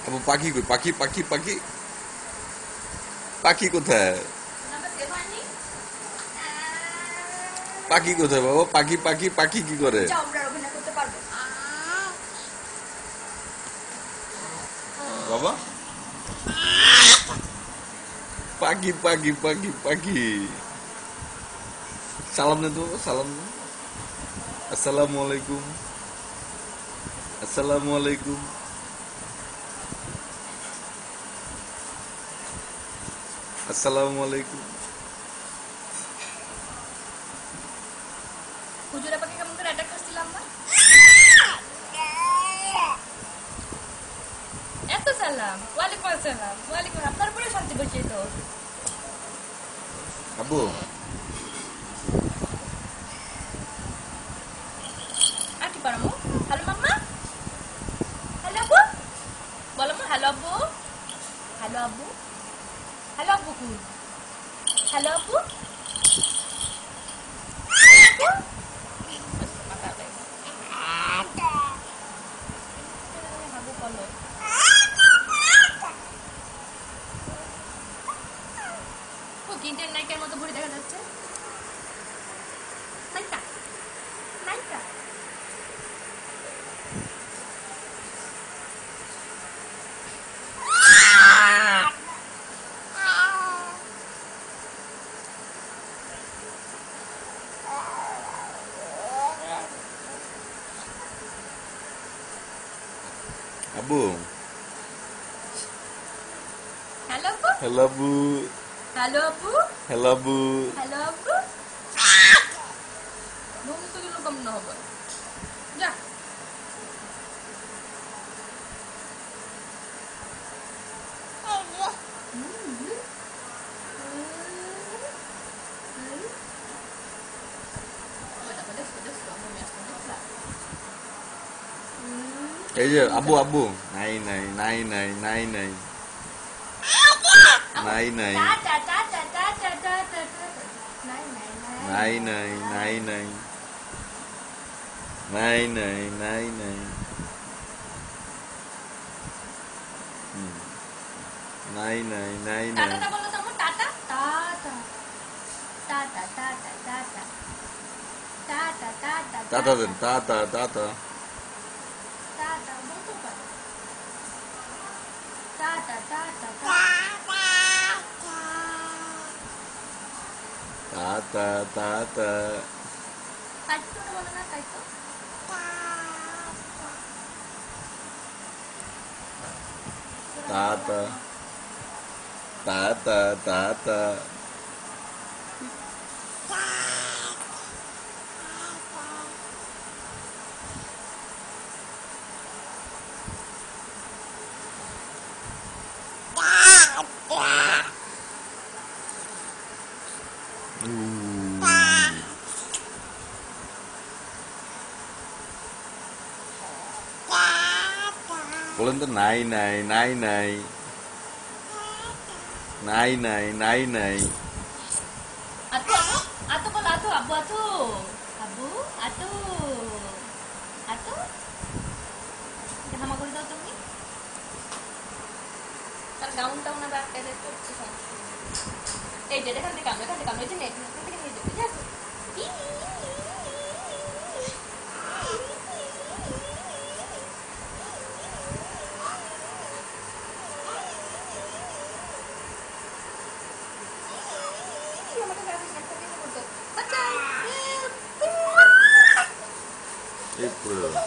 আবু পাখি কই? পাখি পাখি পাখি পাখি কোথায়? পাখি কোথায় বাবা? পাখি পাখি পাখি কি করে? বাবা পাখি পাখি পাখি পাখি সালাম দে তো বাবা, সালাম দে। আসসালামু আলাইকুম, আসসালামু আলাইকুম, আসসালামু আলাইকুম। হুজুরা পাখি কেমন করে অ্যাটাক করছিলাম না? এত সালাম, ওয়ালাইকুম আসসালাম, ওয়ালাইকুম। আপনার উপরে শান্তি বসিয়ে তো। আব্বু আর কি পারো? হ্যালো মাম্মা, হ্যালো আব্বু, বলো মা হ্যালো আব্বু, হ্যালো আব্বু, হ্যালো আব্বু কি? হ্যালো আব্বু, আব্বু বলো। ও কিনটের নায়িকার মতো ভরে দেখা যাচ্ছে। নায়িকা, নায়িকা। আব্বু হ্যালো আব্বু, হ্যালো আব্বু, হ্যালো আব্বু, হ্যালো আব্বু। হ্যালো আব্বু। ভূমি তো গেল কম না হবে। যা এই যে আব্বু আব্বু নাই নাই নাই নাই নাই নাই নাই নাই টাটা টাটা টাটা টাটা নাই নাই নাই নাই নাই নাই নাই নাই নাই নাই নাই নাই নাই নাই টাটাটা বলো তো আমার টাটা টাটা টাটা টাটা টাটা টাটা টাটা টাটা দেন, টাটা টাটা টাটা বলতে পারো টাটা টাটা টাটা টাটা তাই তো বলো না তাই তো টাটা টাটা টাটা বলেন তো নাই নাই নাই নাই নাই নাই নাই নাই আতু আতু বলো আতু আব্বু আতু আব্বু আতু আতু হামা করে দাও তুমি তার গাউন টাউন আবার আটকে দেয় তো এই যে এখান থেকে আমরা এই যে নেট থেকে নিয়ে যাবো ঠিক আছে এই পড়ে যাবে,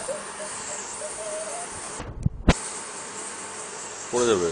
পড়ে যাবে।